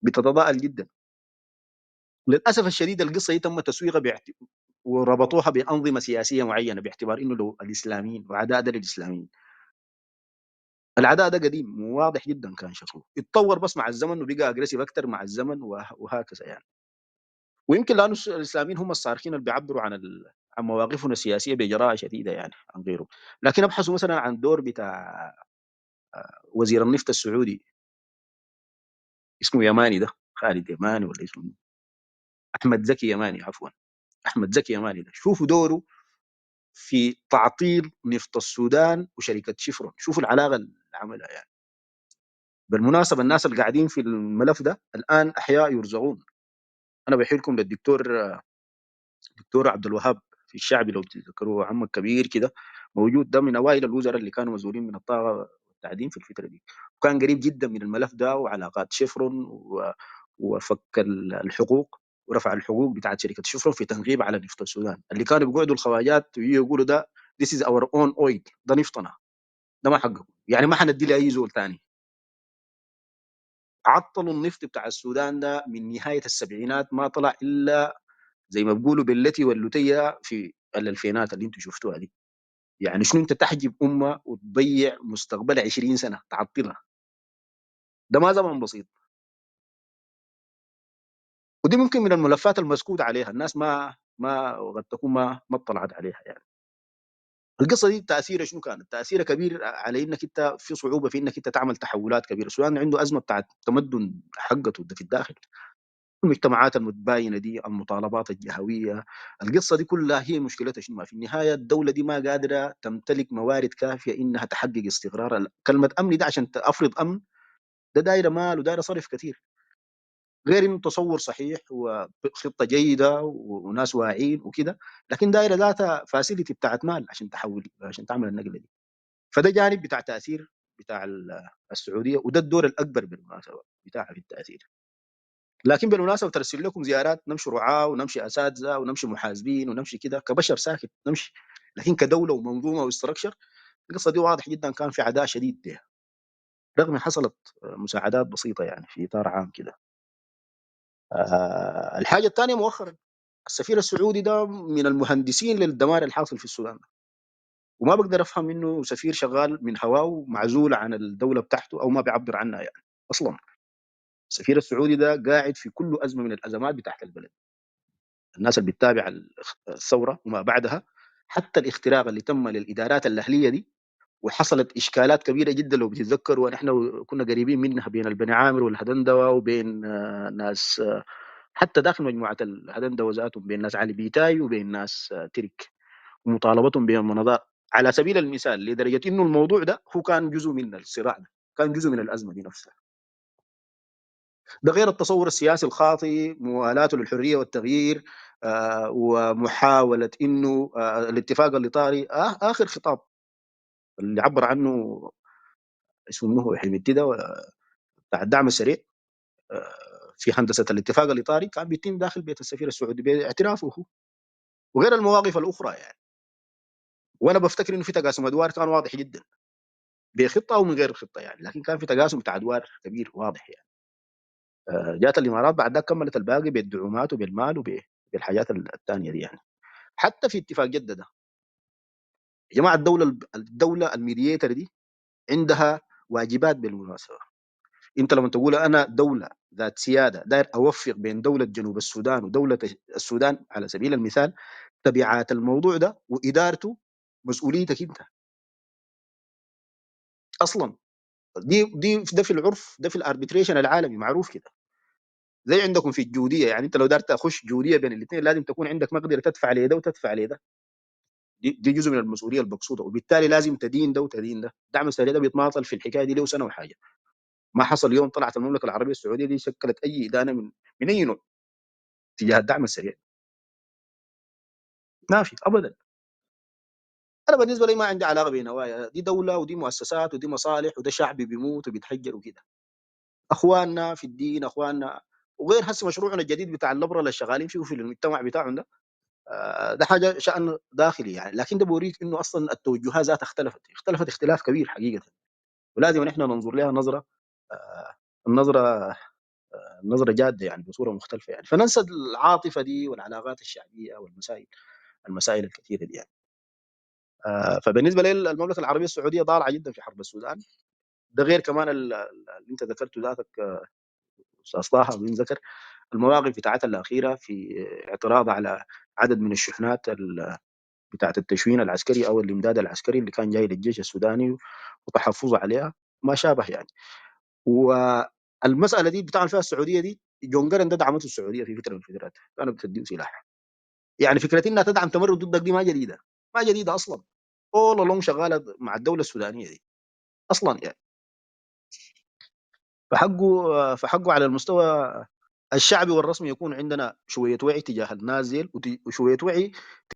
بتتضاءل جدا. للاسف الشديد القصه دي تم تسويقها وربطوها بانظمه سياسيه معينه باعتبار انه لو الاسلاميين وعداء ده للاسلاميين. العداء ده قديم وواضح جدا كان شكله اتطور بس مع الزمن وبقى اجريسيف اكثر مع الزمن وهكذا يعني. ويمكن لانه الاسلاميين هم الصارخين اللي بيعبروا عن مواقفهم السياسيه بجراءه شديده يعني عن غيرهم. لكن ابحثوا مثلا عن دور بتاع وزير النفط السعودي، اسمه يماني ده، خالد يماني ولا اسمه احمد زكي يماني عفوا. احمد زكي يماني ده شوفوا دوره في تعطيل نفط السودان وشركه شفرون، شوفوا العلاقه اللي عملها يعني. بالمناسبه الناس اللي قاعدين في الملف ده الان احياء يرزقون. انا بحيل لكم دكتور عبد الوهاب في الشعبي لو تذكروه، عمك كبير كده موجود، ده من اوائل الوزراء اللي كانوا مسؤولين من الطاقه والتعدين في الفتره دي، وكان قريب جدا من الملف ده وعلاقات شفرون وفك الحقوق ورفع الحقوق بتاعت شركه شفرون في تنغيب على نفط السودان اللي كانوا بيقعدوا الخواجات ويقولوا ده this is our own oil، ده نفطنا، ده ما حقه يعني ما حندي لاي زول ثاني. عطلوا النفط بتاع السودان ده من نهايه السبعينات، ما طلع الا زي ما بيقولوا بلتي واللوتيه في الالفينات اللي انتم شفتوها دي. يعني شنو انت تحجب امه وتضيع مستقبلها 20 سنه تعطلها؟ ده ما زمن بسيط. ودي ممكن من الملفات المسكوت عليها، الناس ما قد تكون ما اطلعت عليها يعني. القصه دي تاثيرها شنو كان؟ تاثيرها كبير على انك انت في صعوبه في انك انت تعمل تحولات كبيره. السودان عنده ازمه بتاعت تمدن حقته ده في الداخل، المجتمعات المتباينه دي، المطالبات الجهويه، القصه دي كلها هي مشكلتها شنو؟ في النهايه الدوله دي ما قادره تمتلك موارد كافيه انها تحقق استقرار. كلمه امن ده عشان افرض امن ده دايره مال ودايره صرف كثير، غير انه تصور صحيح وخطه جيده وناس واعيين وكده، لكن دايره ذاتها فاسيلتي بتاعت مال عشان تحول عشان تعمل النقله دي. فده جانب بتاع تاثير بتاع السعوديه، وده الدور الاكبر بالمناسبه بتاعها في التاثير. لكن بالمناسبه ترسل لكم زيارات، نمشي رعاه ونمشي اساتذه ونمشي محاسبين ونمشي كده كبشر ساكت نمشي، لكن كدوله ومنظومه واستراكشر القصه دي واضح جدا كان في عداء شديد لها، رغم حصلت مساعدات بسيطه يعني في اطار عام كده. الحاجه الثانيه مؤخرا السفير السعودي ده من المهندسين للدمار الحاصل في السودان، وما بقدر افهم انه سفير شغال من هواه معزول عن الدوله بتاعته او ما بيعبر عنها يعني اصلا. السفير السعودي ده قاعد في كل ازمه من الازمات بتاعت البلد. الناس اللي بتتابع الثوره وما بعدها، حتى الاختراق اللي تم للادارات الاهليه دي وحصلت اشكالات كبيره جدا لو بتتذكروا، ونحن كنا قريبين منها بين البني عامر والهدندوه وبين ناس حتى داخل مجموعه الهدندوه ذاتهم، بين ناس علي بيتاي وبين ناس ترك، ومطالبتهم بالمناضله على سبيل المثال، لدرجه انه الموضوع ده هو كان جزء من الصراع ده، كان جزء من الازمه دي نفسها. ده غير التصور السياسي الخاطئ، موالاته للحريه والتغيير، ومحاوله انه الاتفاق الاطاري، اخر خطاب اللي عبر عنه اسمه منه حميدتي ده بتاع الدعم السريع في هندسه الاتفاق الاطاري، كان بيتم داخل بيت السفير السعودي باعترافه هو، وغير المواقف الاخرى يعني. وانا بفتكر انه في تقاسم ادوار كان واضح جدا بخطه او من غير خطه يعني، لكن كان في تقاسم بتاع ادوار كبير واضح يعني. جات الامارات بعد ذاك كملت الباقي بالدعومات وبالمال وبالحاجات الثانيه دي يعني. حتى في اتفاق جده ده يا جماعه، الدوله الميدياتر دي عندها واجبات بالمناسبه. انت لما تقول انا دوله ذات سياده داير اوفق بين دوله جنوب السودان ودوله السودان على سبيل المثال، تبعات الموضوع ده وادارته مسؤوليتك انت اصلا. دي ده في العرف، ده في الاربيتريشن العالمي معروف كده. زي عندكم في الجوديه، يعني انت لو دارت تخش جوديه بين الاثنين لازم تكون عندك مقدره تدفع لده وتدفع لده. دي جزء من المسؤوليه المقصوده، وبالتالي لازم تدين ده وتدين ده. دعم السريع ده بيتماطل في الحكايه دي له سنه وحاجه. ما حصل يوم طلعت المملكه العربيه السعوديه دي شكلت اي ادانه من اي نوع تجاه الدعم السريع، ما في ابدا. انا بالنسبه لي ما عندي علاقه بنوايا، دي دوله ودي مؤسسات ودي مصالح وده شعب بيموت وبيتحجر وكده. اخواننا في الدين، اخواننا، وغير هسه مشروعنا الجديد بتاع اللبره اللي شغالين فيه في المجتمع بتاعهم ده، ده حاجه شان داخلي يعني. لكن ده بوريك انه اصلا التوجهات ذاتها اختلفت اختلاف كبير حقيقه، ولازم نحن ننظر لها نظره، النظره النظرة جادة يعني بصورة مختلفة يعني، فننسى العاطفة دي والعلاقات الشعبية المسائل الكثيرة دي يعني. فبالنسبة للمملكة العربية السعودية ضالعة جدًا في حرب السودان، ده غير كمان اللي أنت ذكرته ذاتك أستاذ طه من ذكر المواقف بتاعتها الأخيرة في اعتراض على عدد من الشحنات بتاعة التشوين العسكري أو الإمداد العسكري اللي كان جاي للجيش السوداني وتحفظه عليها وما شابه يعني. والمسألة دي بتعمل فيها السعودية دي جون جارن ده دعمته السعودية في فترة من الفترات، كانت بتديه سلاح. يعني فكرة إنها تدعم تمرد ضدك دي ما جديدة، ما جديدة أصلًا. all along شغالة مع الدولة السودانية دي أصلًا يعني. فحقه على المستوى الشعبي والرسمي يكون عندنا شوية وعي تجاه النازل وشوية وعي